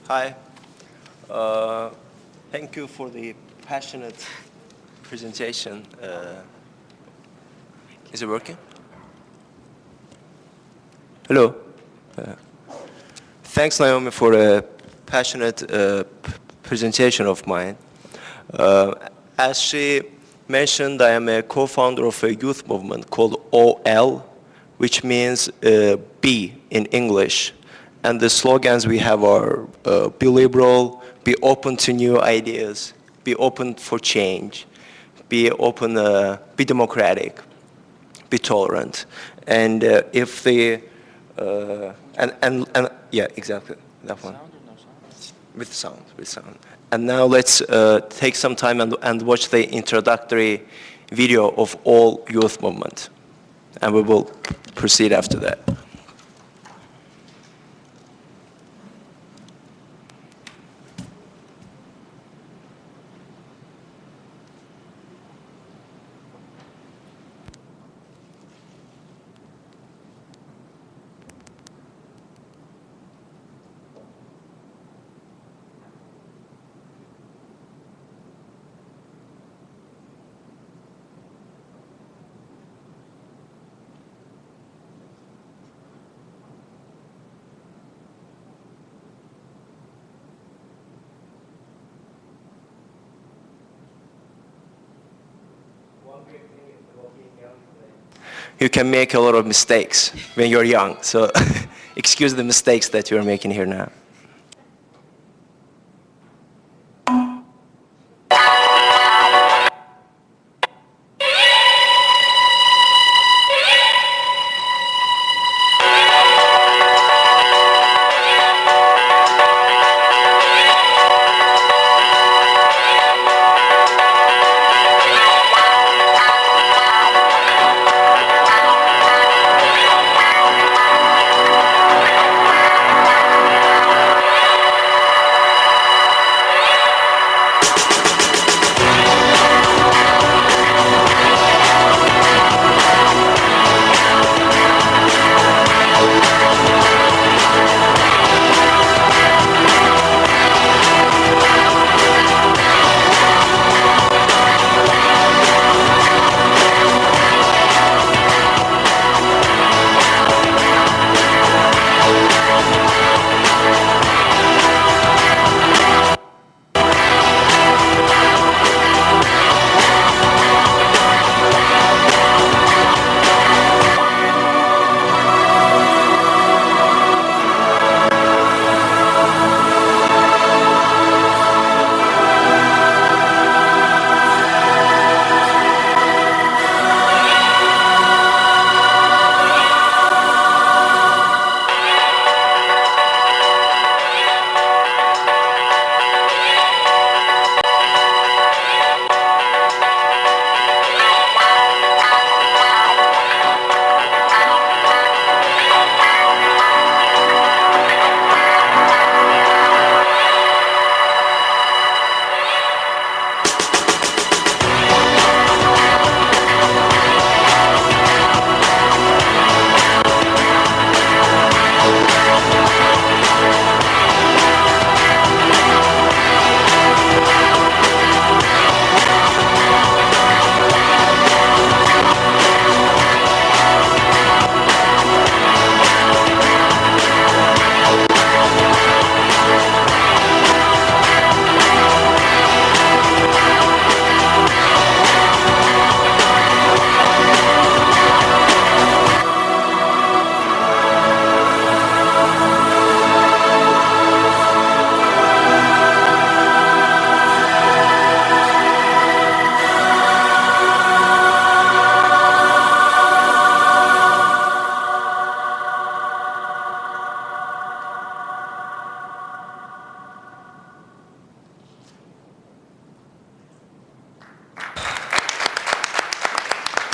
Hi. Thank you for the passionate presentation. Is it working? Hello. Thanks, Naomi, for a passionate presentation of mine. As she mentioned, I am a co-founder of a youth movement called OL, which means be in English. And the slogans we have are be liberal, be open to new ideas, be open for change, be open, be democratic, be tolerant. And if the, yeah, exactly, that one. Sound or no sound? With sound, with sound. And now let's take some time and watch the introductory video of all youth movement. And we will proceed after that. You can make a lot of mistakes when you're young. So excuse the mistakes that you're making here now.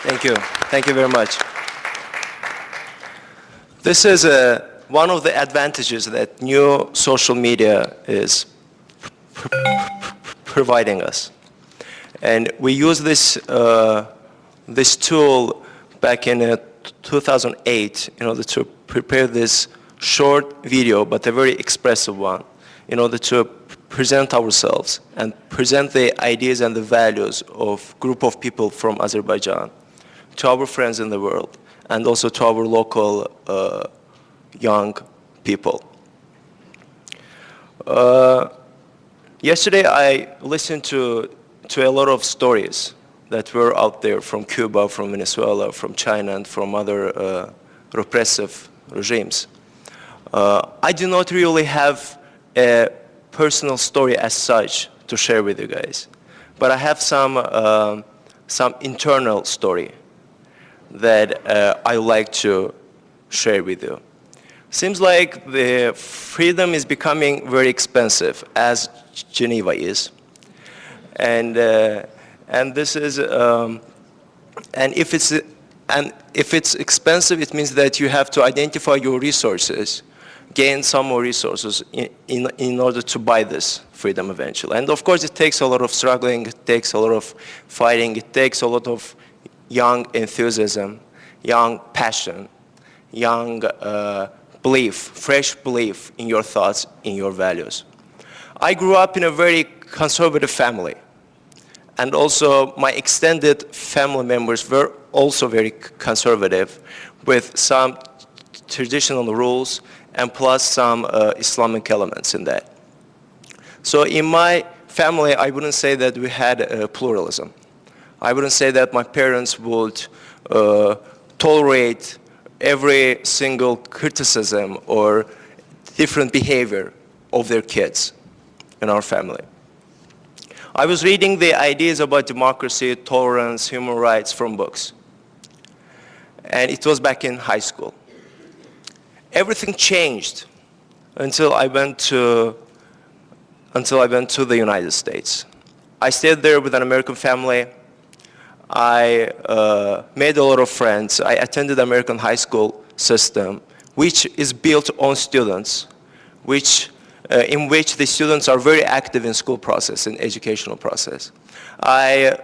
Thank you. Thank you very much. This is one of the advantages that new social media is providing us. And we used this, this tool back in 2008 in order to prepare this short video, but a very expressive one. in order to present ourselves and present the ideas and the values of group of people from Azerbaijan to our friends in the world and also to our local young people. Yesterday I listened to a lot of stories that were out there from Cuba, from Venezuela, from China, and from other repressive regimes. I do not really have a personal story as such to share with you guys, but I have some internal story that I like to share with you. Seems like the freedom is becoming very expensive, as Geneva is, and this is and if it's expensive, it means that you have to identify your resources, gain some more resources in order to buy this freedom eventually. And of course, it takes a lot of struggling, it takes a lot of fighting, it takes a lot of young enthusiasm, young passion, young belief, fresh belief in your thoughts, in your values. I grew up in a very conservative family, and also my extended family members were also very conservative, with some traditional rules and plus some Islamic elements in that. So in my family, I wouldn't say that we had pluralism. I wouldn't say that my parents would tolerate every single criticism or different behavior of their kids in our family. I was reading the ideas about democracy, tolerance, human rights from books. And it was back in high school. Everything changed until I went to the United States. I stayed there with an American family. I made a lot of friends. I attended American high school system, which is built on students, in which the students are very active in school process, in educational process. I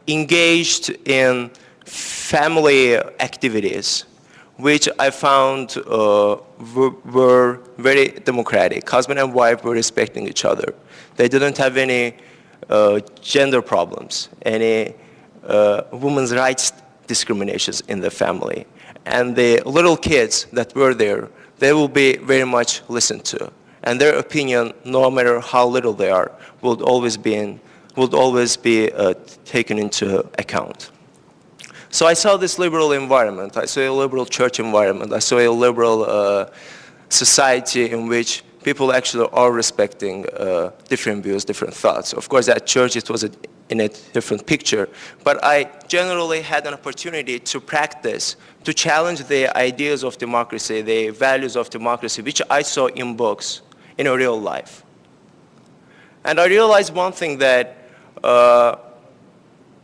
engaged in family activities, which I found were very democratic. Husband and wife were respecting each other. They didn't have any gender problems, any women's rights discriminations in the family. And the little kids that were there, they will be very much listened to. And their opinion, no matter how little they are, would always be taken into account. So I saw this liberal environment. I saw a liberal church environment. I saw a liberal society in which people actually are respecting different views, different thoughts. Of course, at church it was in a different picture. But I generally had an opportunity to practice, to challenge the ideas of democracy, the values of democracy, which I saw in books, in a real life. And I realized one thing, that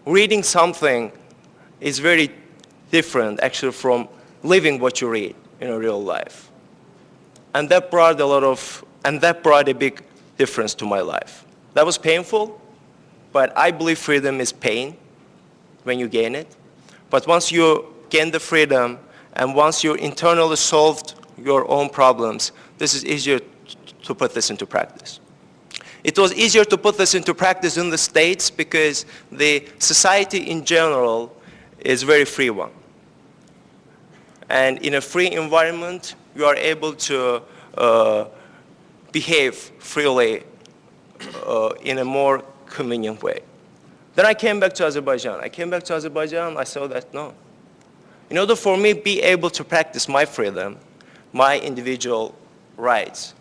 reading something is very different actually from living what you read in a real life. And that brought a big difference to my life. That was painful, but I believe freedom is pain when you gain it. But once you gain the freedom and once you internally solved your own problems, this is easier to put this into practice. It was easier to put this into practice in the States because the society in general is a very free one. And in a free environment, you are able to behave freely in a more convenient way. Then I came back to Azerbaijan. I saw that, no. In order for me to be able to practice my freedom, my individual rights,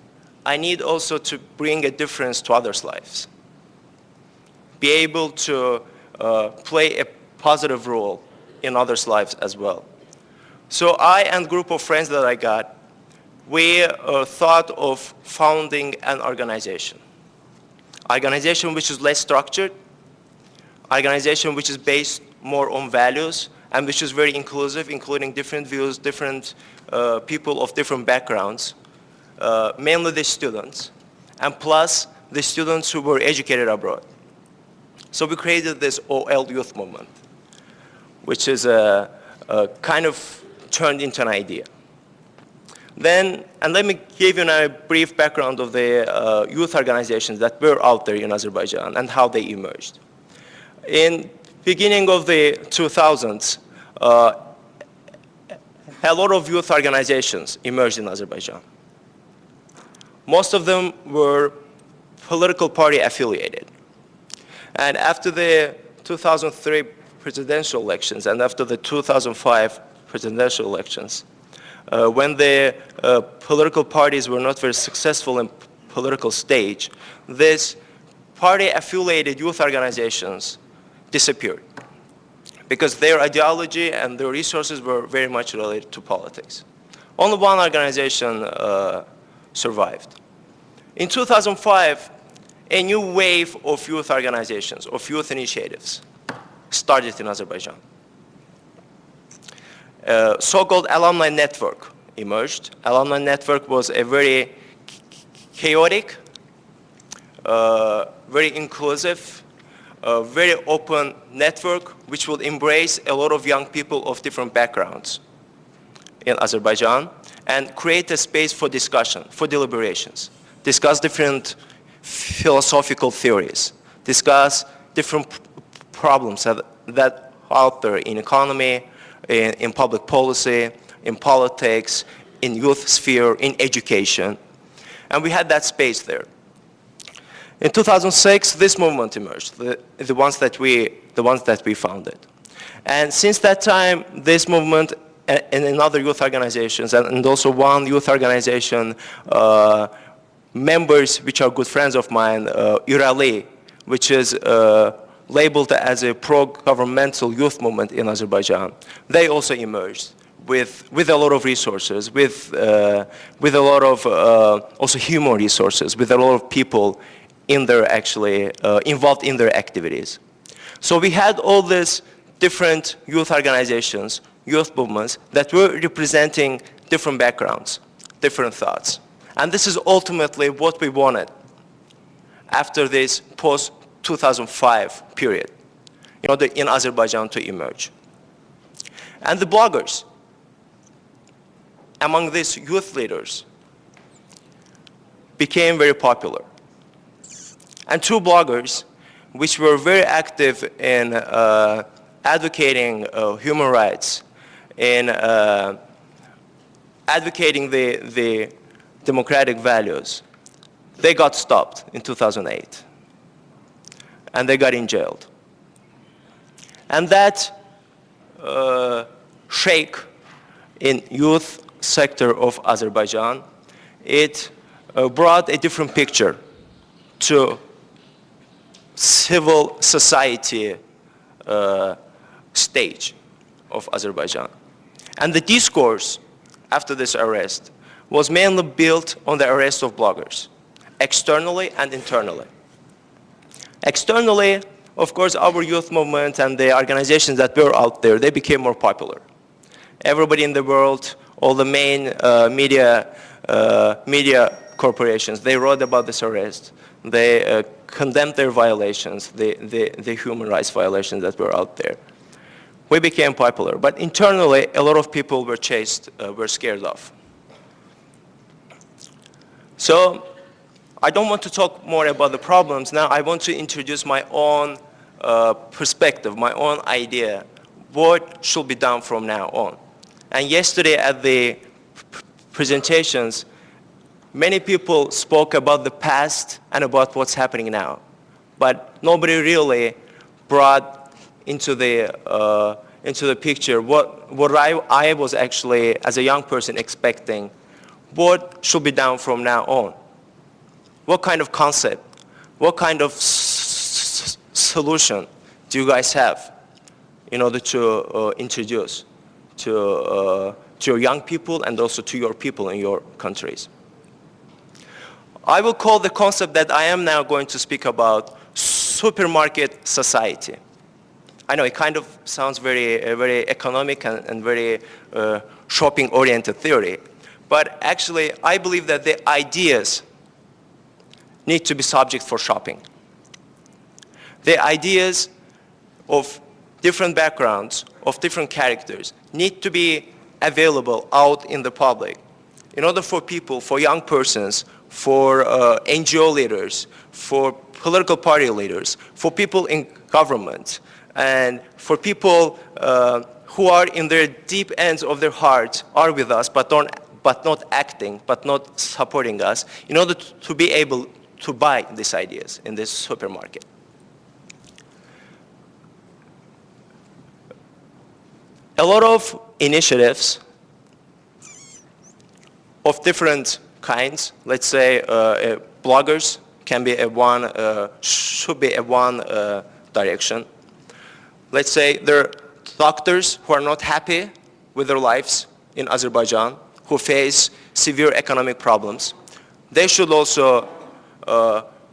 I need also to bring a difference to others' lives. Be able to play a positive role in others' lives as well. So I and a group of friends that I got, we thought of founding an organization. Organization which is less structured, organization which is based more on values, and which is very inclusive, including different views, different people of different backgrounds, mainly the students, and plus the students who were educated abroad. So we created this OL youth movement, which is kind of turned into an idea. And let me give you now a brief background of the youth organizations that were out there in Azerbaijan and how they emerged. In beginning of the 2000s, a lot of youth organizations emerged in Azerbaijan. Most of them were political party affiliated. And after the 2003 presidential elections and after the 2005 presidential elections, when the political parties were not very successful in political stage, these party-affiliated youth organizations disappeared because their ideology and their resources were very much related to politics. Only one organization survived. In 2005, a new wave of youth organizations, of youth initiatives, started in Azerbaijan. So-called alumni network emerged. Alumni network was a very chaotic, very inclusive, very open network which would embrace a lot of young people of different backgrounds in Azerbaijan and create a space for discussion, for deliberations, discuss different philosophical theories, discuss different problems that are out there in economy, in public policy, in politics, in youth sphere, in education. And we had that space there. In 2006, this movement emerged, the ones that we founded. And since that time, this movement and other youth organizations, and also one youth organization, members which are good friends of mine, Irali, which is labeled as a pro-governmental youth movement in Azerbaijan, they also emerged with a lot of resources, with a lot of also human resources, with a lot of people in their actually involved in their activities. So we had all these different youth organizations, youth movements that were representing different backgrounds, different thoughts. And this is ultimately what we wanted after this post-2005 period in order in Azerbaijan to emerge. And the bloggers among these youth leaders became very popular. And two bloggers which were very active in advocating human rights, in advocating the democratic values, they got stopped in 2008. And they got in jailed. And that shake in youth sector of Azerbaijan, it brought a different picture to civil society stage of Azerbaijan. And the discourse after this arrest was mainly built on the arrest of bloggers, externally and internally. Externally, of course, our youth movement and the organizations that were out there, they became more popular. Everybody in the world, all the main media corporations, they wrote about this arrest. They condemned their violations, the human rights violations that were out there. We became popular, but internally, a lot of people were chased, were scared off. So, I don't want to talk more about the problems. Now I want to introduce my own perspective, my own idea. What should be done from now on? And yesterday at the presentations, many people spoke about the past and about what's happening now. But nobody really brought into the picture what I was actually, as a young person, expecting. What should be done from now on? What kind of concept, what kind of solution do you guys have in order to introduce to your young people and also to your people in your countries? I will call the concept that I am now going to speak about supermarket society. I know it kind of sounds very economic and very shopping-oriented theory, but actually I believe that the ideas need to be subject for shopping. The ideas of different backgrounds, of different characters, need to be available out in the public in order for people, for young persons, for NGO leaders, for political party leaders, for people in government, and for people who are in their deep ends of their heart are with us, but not acting, but not supporting us, in order to be able to buy these ideas in this supermarket. A lot of initiatives of different kinds, let's say bloggers can be should be a one direction. Let's say there are doctors who are not happy with their lives in Azerbaijan, who face severe economic problems. They should also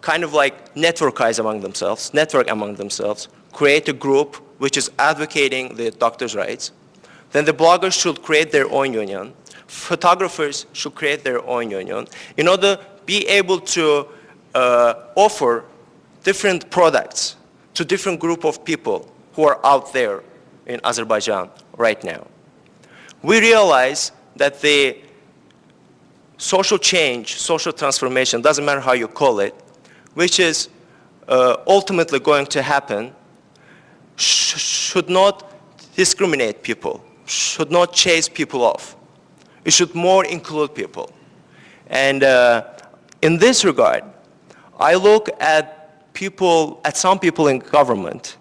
kind of like network among themselves, create a group which is advocating the doctors' rights. Then the bloggers should create their own union. Photographers should create their own union in order to be able to offer different products to different group of people who are out there in Azerbaijan right now. We realize that the social change, social transformation, doesn't matter how you call it, which is ultimately going to happen, should not discriminate people, should not chase people off. It should more include people. And in this regard, I look at people, at some people in government,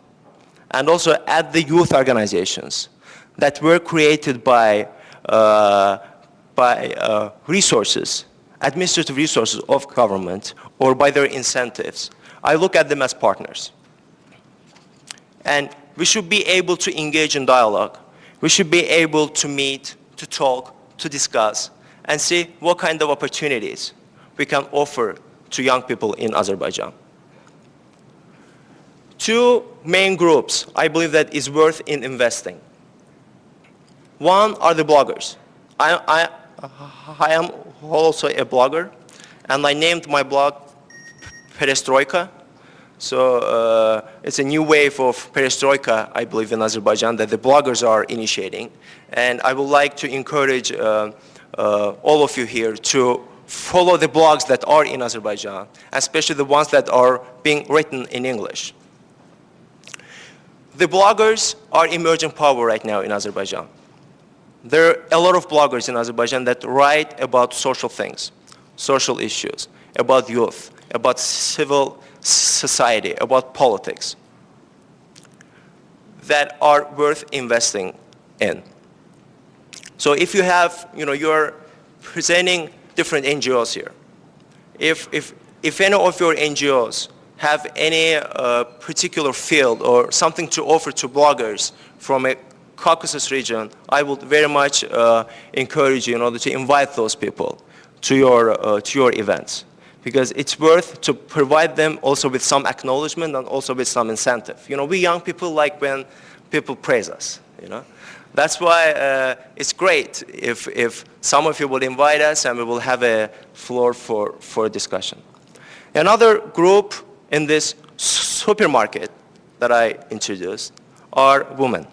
and also at the youth organizations that were created by resources, administrative resources of government, or by their incentives. I look at them as partners. And we should be able to engage in dialogue. We should be able to meet, to talk, to discuss, and see what kind of opportunities we can offer to young people in Azerbaijan. Two main groups I believe that is worth in investing. One are the bloggers. I am also a blogger, and I named my blog Perestroika. So it's a new wave of perestroika, I believe, in Azerbaijan that the bloggers are initiating. And I would like to encourage all of you here to follow the blogs that are in Azerbaijan, especially the ones that are being written in English. The bloggers are emerging power right now in Azerbaijan. There are a lot of bloggers in Azerbaijan that write about social things, social issues, about youth, about civil society, about politics, that are worth investing in. So if you have, you're presenting different NGOs here. If any of your NGOs have any particular field or something to offer to bloggers from a Caucasus region, I would very much encourage you in order to invite those people to your events, because it's worth to provide them also with some acknowledgement and also with some incentive. We young people like when people praise us. That's why it's great if some of you will invite us and we will have a floor for discussion. Another group in this supermarket that I introduced are women.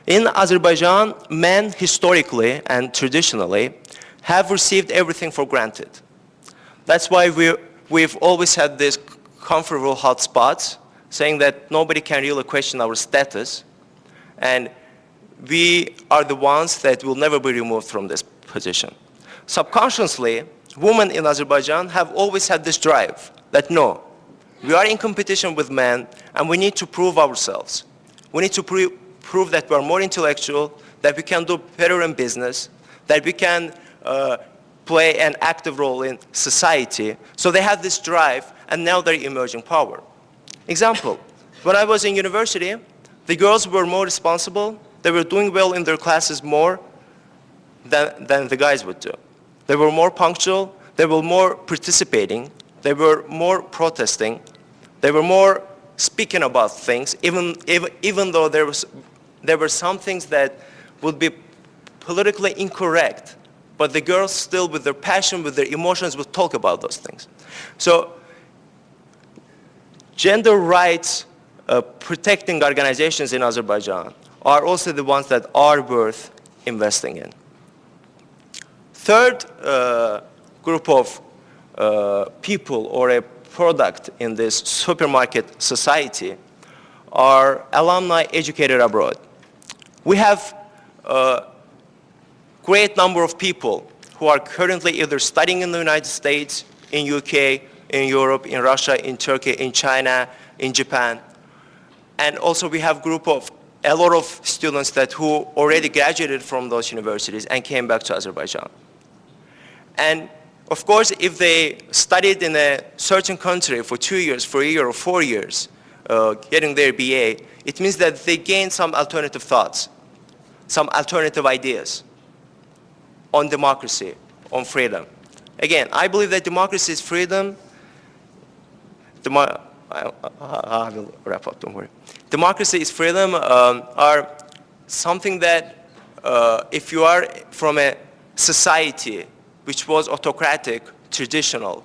In Azerbaijan, men historically and traditionally have received everything for granted. That's why we've always had these comfortable hot spots, saying that nobody can really question our status, and we are the ones that will never be removed from this position. Subconsciously, women in Azerbaijan have always had this drive that no, we are in competition with men and we need to prove ourselves. We need to prove that we are more intellectual, that we can do better in business, that we can play an active role in society. So they have this drive, and now they're emerging power. Example, when I was in university, the girls were more responsible. They were doing well in their classes more than the guys would do. They were more punctual. They were more participating. They were more protesting. They were more speaking about things, even though there were some things that would be politically incorrect, but the girls still, with their passion, with their emotions, would talk about those things. So gender rights protecting organizations in Azerbaijan are also the ones that are worth investing in. third group of people or a product in this supermarket society are alumni educated abroad. We have a great number of people who are currently either studying in the United States, in UK, in Europe, in Russia, in Turkey, in China, in Japan. And also we have a lot of students who already graduated from those universities and came back to Azerbaijan. And of course, if they studied in a certain country for 2 years, for a year or 4 years, getting their BA, it means that they gain some alternative thoughts, some alternative ideas on democracy, on freedom. Again, I believe that democracy is freedom. I will wrap up, don't worry. Democracy is freedom are something that if you are from a society which was autocratic, traditional,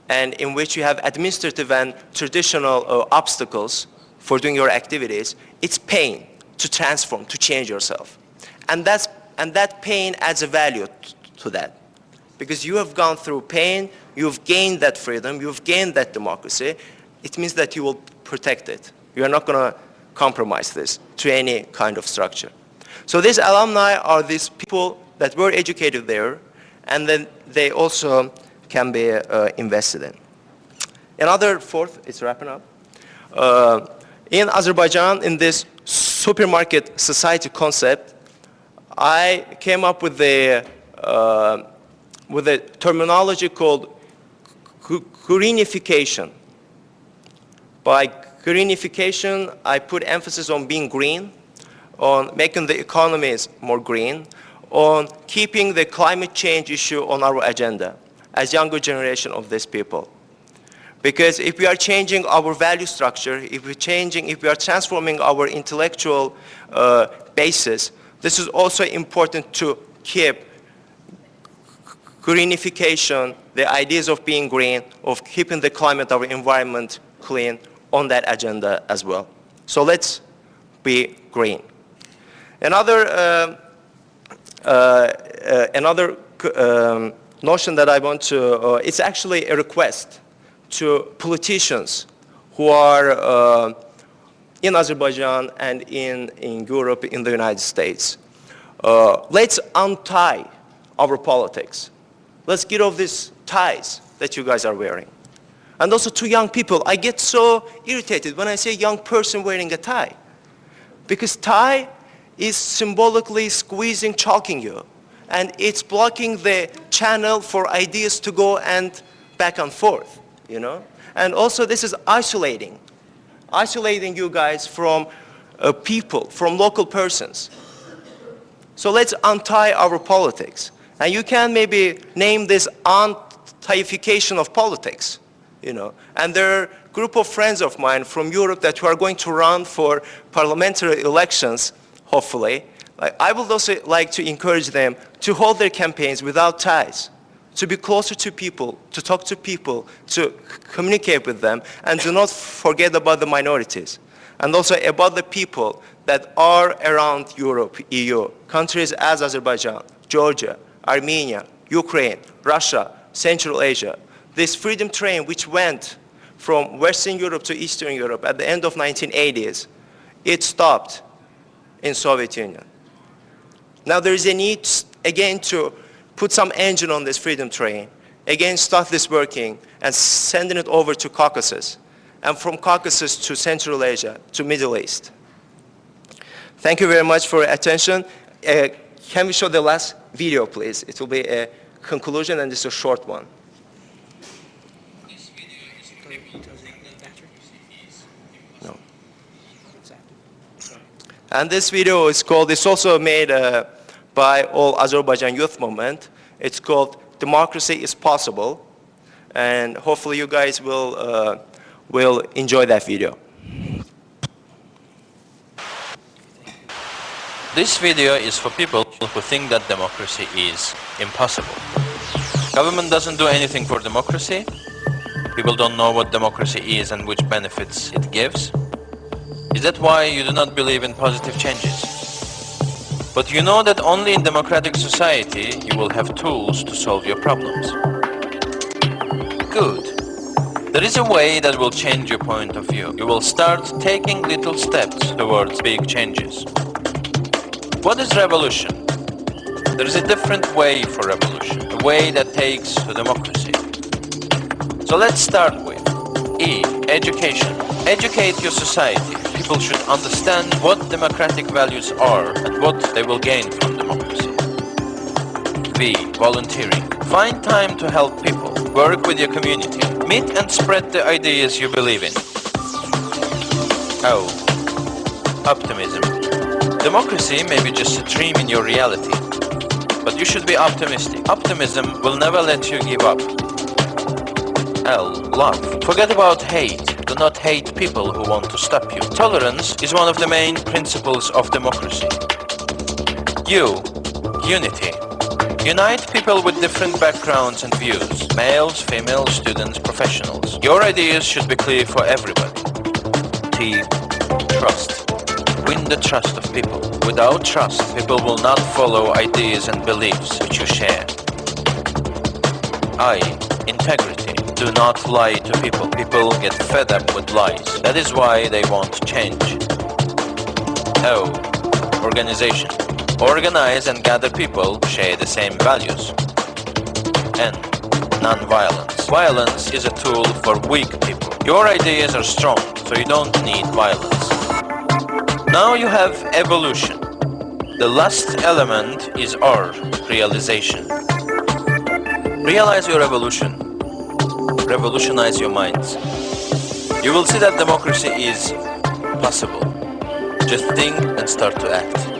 and in which you have administrative and traditional obstacles for doing your activities, it's pain to transform, to change yourself. And that pain adds a value to that. Because you have gone through pain, you've gained that freedom, you've gained that democracy, it means that you will protect it. You are not going to compromise this to any kind of structure. So these alumni are these people that were educated there, and then they also can be invested in. Another fourth, it's wrapping up. In Azerbaijan, in this supermarket society concept, I came up with a terminology called greenification. By greenification, I put emphasis on being green, on making the economies more green, on keeping the climate change issue on our agenda as younger generation of these people. Because if we are changing our value structure, if we are transforming our intellectual basis, this is also important to keep greenification, the ideas of being green, of keeping the climate, our environment clean on that agenda as well. So let's be green. Another notion that I want to, it's actually a request to politicians who are in Azerbaijan and in Europe, in the United States. Let's untie our politics. Let's get off these ties that you guys are wearing. And also to young people, I get so irritated when I see a young person wearing a tie. Because tie is symbolically squeezing, choking you. And it's blocking the channel for ideas to go and back and forth, you know? And also this is isolating you guys from people, from local persons. So let's untie our politics. And you can maybe name this untiification of politics, you know. And there are a group of friends of mine from Europe that who are going to run for parliamentary elections, hopefully. I would also like to encourage them to hold their campaigns without ties, to be closer to people, to talk to people, to communicate with them, and do not forget about the minorities. And also about the people that are around Europe, EU, countries as Azerbaijan, Georgia, Armenia, Ukraine, Russia, Central Asia. This freedom train which went from Western Europe to Eastern Europe at the end of 1980s, it stopped in Soviet Union. Now there is a need again to put some engine on this freedom train, again start this working and sending it over to Caucasus, and from Caucasus to Central Asia, to Middle East. Thank you very much for your attention. Can we show the last video, please? It will be a conclusion, and it's a short one. This video is for people to think that democracy is impossible. No. And this video is called, it's also made by all Azerbaijan youth movement. It's called Democracy is Possible. And hopefully you guys will enjoy that video. This video is for people who think that democracy is impossible. Government doesn't do anything for democracy. People don't know what democracy is and which benefits it gives. Is that why you do not believe in positive changes? But you know that only in democratic society you will have tools to solve your problems. Good. There is a way that will change your point of view. You will start taking little steps towards big changes. What is revolution? There is a different way for revolution, a way that takes to democracy. So let's start with E. Education. Educate your society. People should understand what democratic values are and what they will gain from democracy. V. Volunteering. Find time to help people. Work with your community. Meet and spread the ideas you believe in. O. Optimism. Democracy may be just a dream in your reality, but you should be optimistic. Optimism will never let you give up. L. Love. Forget about hate. Do not hate people who want to stop you. Tolerance is one of the main principles of democracy. U. Unity. Unite people with different backgrounds and views. Males, females, students, professionals. Your ideas should be clear for everybody. T. Trust. Win the trust of people. Without trust, people will not follow ideas and beliefs which you share. I. Integrity. Do not lie to people. People get fed up with lies. That is why they want change. O. Organization. Organize and gather people who share the same values. N. Non-violence. Violence is a tool for weak people. Your ideas are strong, so you don't need violence. Now you have evolution. The last element is R. Realization. Realize your evolution. Revolutionize your minds. You will see that democracy is possible. Just think and start to act.